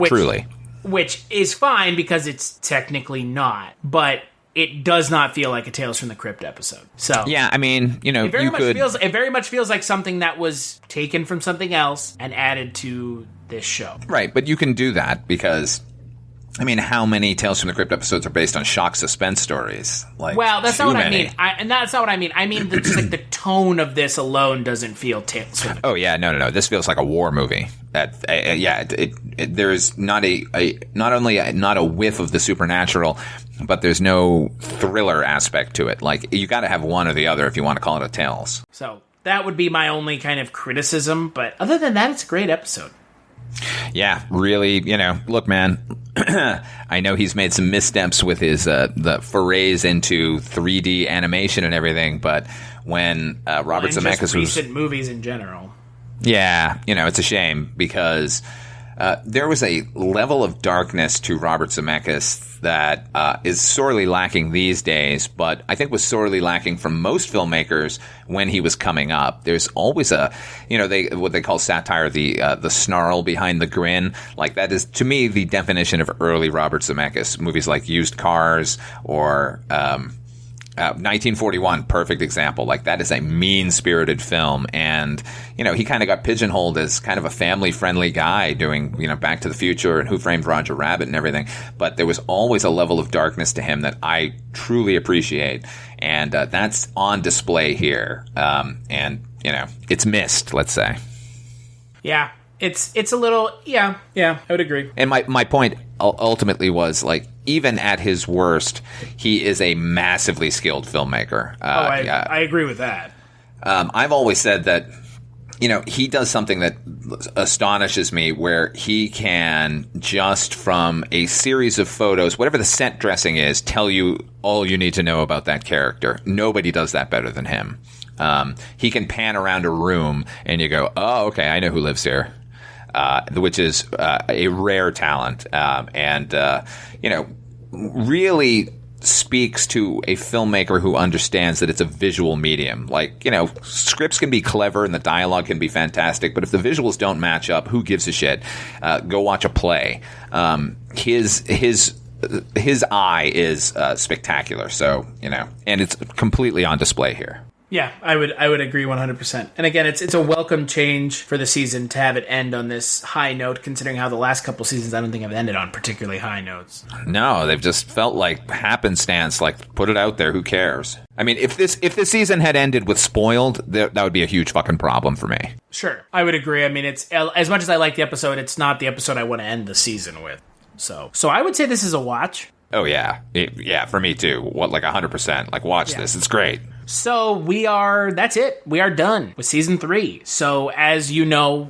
Truly. Which is fine because it's technically not, but it does not feel like a Tales from the Crypt episode. So yeah, I mean, it very much feels like something that was taken from something else and added to this show. Right, but you can do that because, I mean, how many Tales from the Crypt episodes are based on shock suspense stories? Well, that's not what I mean. And that's not what I mean. I mean, just like the tone of this alone doesn't feel Tales from the Crypt. Oh yeah, no. This feels like a war movie. There's not a whiff of the supernatural, but there's no thriller aspect to it. Like, you got to have one or the other if you want to call it a Tales. So that would be my only kind of criticism. But other than that, it's a great episode. Yeah, really, look, man, I know he's made some missteps with his the forays into 3D animation and everything, but when Robert Zemeckis was... recent movies in general. Yeah, it's a shame because there was a level of darkness to Robert Zemeckis that is sorely lacking these days, but I think was sorely lacking from most filmmakers when he was coming up. There's always a, what they call satire, the snarl behind the grin. Like, that is, to me, the definition of early Robert Zemeckis. Movies like Used Cars or 1941, perfect example. Like, that is a mean-spirited film, and he kind of got pigeonholed as kind of a family-friendly guy doing Back to the Future and Who Framed Roger Rabbit and everything. But there was always a level of darkness to him that I truly appreciate, and that's on display here. And it's missed, let's say. Yeah. It's a little, yeah, I would agree. And my point ultimately was, like, even at his worst, he is a massively skilled filmmaker. I agree with that. I've always said that, he does something that astonishes me, where he can, just from a series of photos, whatever the set dressing is, tell you all you need to know about that character. Nobody does that better than him. He can pan around a room and you go, oh, okay, I know who lives here. which is a rare talent, and really speaks to a filmmaker who understands that it's a visual medium. Like, scripts can be clever and the dialogue can be fantastic, but if the visuals don't match up, who gives a shit? Go watch a play. His eye is spectacular. So, and it's completely on display here. Yeah, I would agree 100%. And again, it's a welcome change for the season to have it end on this high note, considering how the last couple seasons I don't think have ended on particularly high notes. No, they've just felt like happenstance, like put it out there, who cares? I mean, if this season had ended with Spoiled, that would be a huge fucking problem for me. Sure, I would agree. I mean, it's as much as I like the episode, it's not the episode I want to end the season with. So I would say this is a watch. Oh yeah, for me too. What, like 100%? Like, watch this. It's great. So that's it. We are done with season 3. So as you know,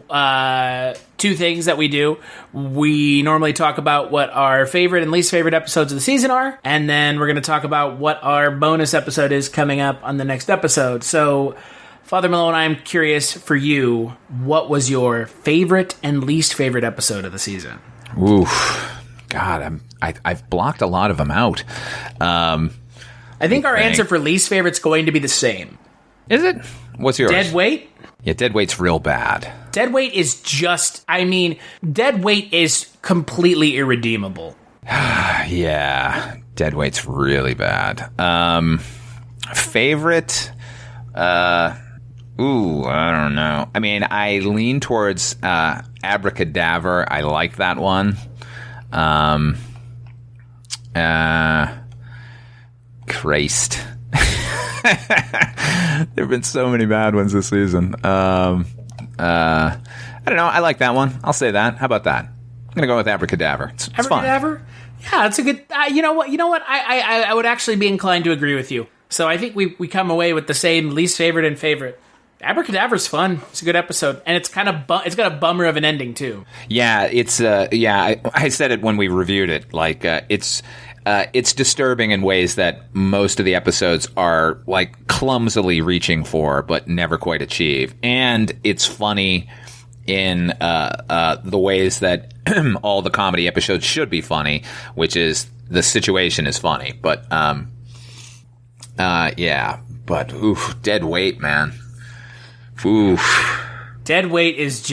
2 things that we do. We normally talk about what our favorite and least favorite episodes of the season are, and then we're going to talk about what our bonus episode is coming up on the next episode. So, Father Malone, I'm curious for you, what was your favorite and least favorite episode of the season? Oof. God, I've blocked a lot of them out. I think our answer for least favorite's going to be the same. Is it? What's yours? Dead Weight? Yeah, Dead Weight's real bad. Dead Weight is Dead Weight is completely irredeemable. Yeah, Dead Weight's really bad. Favorite? I don't know. I mean, I lean towards Abracadaver. I like that one. Christ. There have been so many bad ones this season. I don't know. I like that one. I'll say that. How about that? I'm going to go with Abracadaver. It's Abracadaver? Fun. Yeah, it's a good... you know what? I would actually be inclined to agree with you. So I think we come away with the same least favorite and favorite. Abracadaver's fun. It's a good episode, and it's kind of it's got a bummer of an ending too. Yeah, it's I said it when we reviewed it. Like it's disturbing in ways that most of the episodes are like clumsily reaching for, but never quite achieve. And it's funny in the ways that all the comedy episodes should be funny, which is the situation is funny. But Dead Weight, man. Oof. Dead Weight is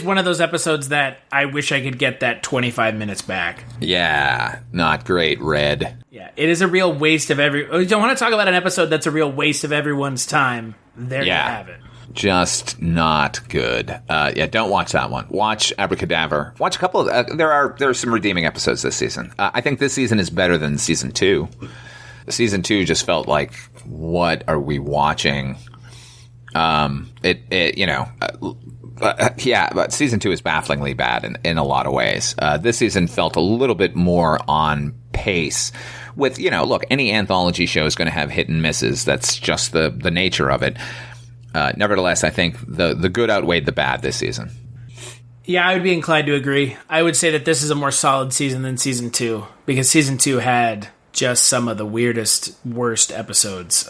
one of those episodes that I wish I could get that 25 minutes back. Yeah, not great, Red. Yeah, it is a real waste of you don't want to talk about an episode that's a real waste of everyone's time. There you have it. Just not good. Don't watch that one. Watch Abracadaver. Watch a couple of... there are some redeeming episodes this season. I think this season is better than season 2. Season 2 just felt like, what are we watching? But season 2 is bafflingly bad in a lot of ways. This season felt a little bit more on pace with, look, any anthology show is going to have hit and misses. That's just the nature of it. Nevertheless, I think the good outweighed the bad this season. Yeah, I would be inclined to agree. I would say that this is a more solid season than season 2, because season 2 had just some of the worst episodes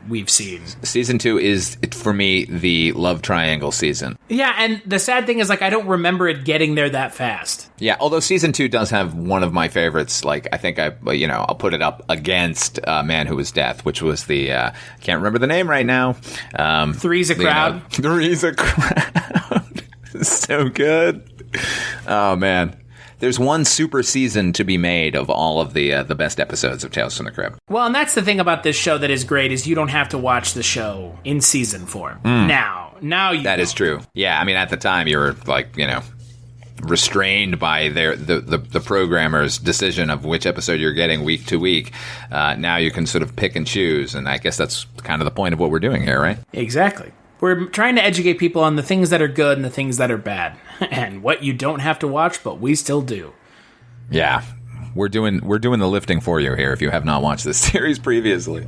we've seen. Season 2 is, for me, the love triangle season. Yeah, and the sad thing is, I don't remember it getting there that fast. Yeah, although season 2 does have one of my favorites. I think I'll put it up against Man Who Was Death, which was the, can't remember the name right now. Three's a Crowd. Three's a Crowd. So good. Oh, man. There's one super season to be made of all of the best episodes of Tales from the Crypt. Well, and that's the thing about this show that is great, is you don't have to watch the show in season form. Now you That is true. Yeah, I mean, at the time, you were, restrained by the programmer's decision of which episode you're getting week to week. Now you can sort of pick and choose, and I guess that's kind of the point of what we're doing here, right? Exactly. We're trying to educate people on the things that are good and the things that are bad, and what you don't have to watch, but we still do. Yeah, we're doing the lifting for you here if you have not watched this series previously.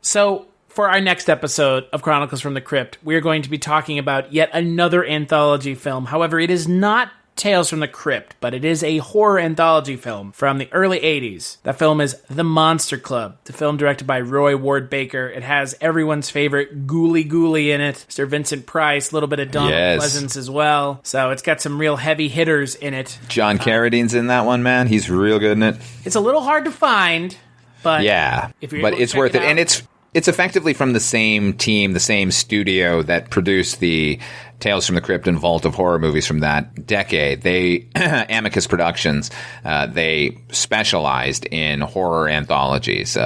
So, for our next episode of Chronicles from the Crypt, we're going to be talking about yet another anthology film. However, it is not Tales from the Crypt, but it is a horror anthology film from the early 80s. That film is The Monster Club, the film directed by Roy Ward Baker. It has everyone's favorite Ghoulie in it, Sir Vincent Price, a little bit of Donald Pleasance as well. So it's got some real heavy hitters in it. John Carradine's in that one, man. He's real good in it. It's a little hard to find, but it's worth it. And it's effectively from the same team, the same studio that produced the Tales from the Crypt and Vault of Horror movies from that decade. They, Amicus Productions, they specialized in horror anthologies.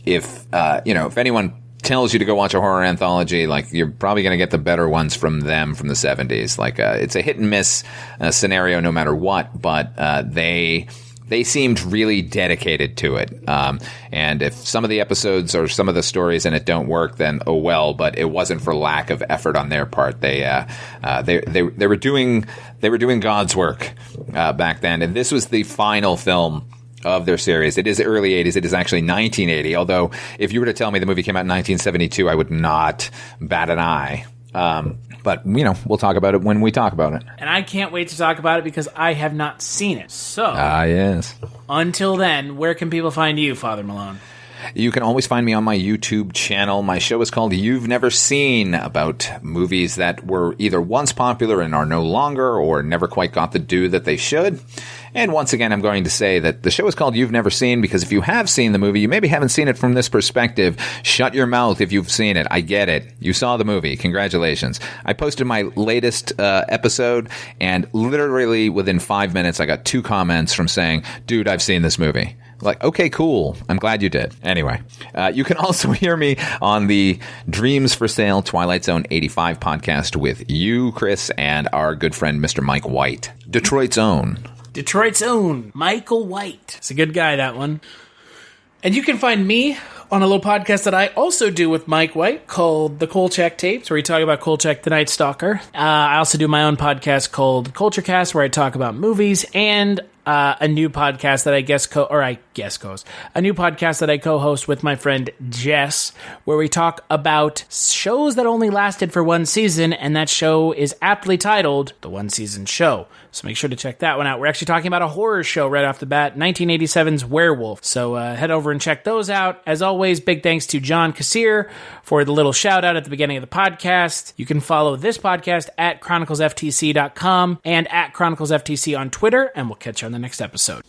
If anyone tells you to go watch a horror anthology, like, you're probably going to get the better ones from them from the 70s. Like, it's a hit and miss scenario no matter what, but they seemed really dedicated to it. And if some of the episodes or some of the stories in it don't work, then oh well, but it wasn't for lack of effort on their part. They were doing God's work back then. And this was the final film of their series. It is early 80s. It is actually 1980. Although if you were to tell me the movie came out in 1972, I would not bat an eye. But, we'll talk about it when we talk about it. And I can't wait to talk about it because I have not seen it. So, yes. Until then, where can people find you, Father Malone? You can always find me on my YouTube channel. My show is called You've Never Seen, about movies that were either once popular and are no longer, or never quite got the due that they should. And once again, I'm going to say that the show is called You've Never Seen because if you have seen the movie, you maybe haven't seen it from this perspective. Shut your mouth if you've seen it. I get it. You saw the movie. Congratulations. I posted my latest episode, and literally within 5 minutes, I got 2 comments from saying, dude, I've seen this movie. Like, okay, cool. I'm glad you did. Anyway, you can also hear me on the Dreams for Sale Twilight Zone 85 podcast with you, Chris, and our good friend, Mr. Mike White. Detroit's own Michael White. It's a good guy, that one. And you can find me on a little podcast that I also do with Mike White called The Kolchak Tapes, where we talk about Kolchak the Night Stalker. I also do my own podcast called Culture Cast, where I talk about movies, and a new podcast that a new podcast that I co-host with my friend Jess, where we talk about shows that only lasted for one season, and that show is aptly titled The One Season Show. So make sure to check that one out. We're actually talking about a horror show right off the bat, 1987's Werewolf. So head over and check those out. As always, big thanks to John Kassir for the little shout out at the beginning of the podcast. You can follow this podcast at chroniclesftc.com and at chroniclesftc on Twitter, and we'll catch you on the next episode.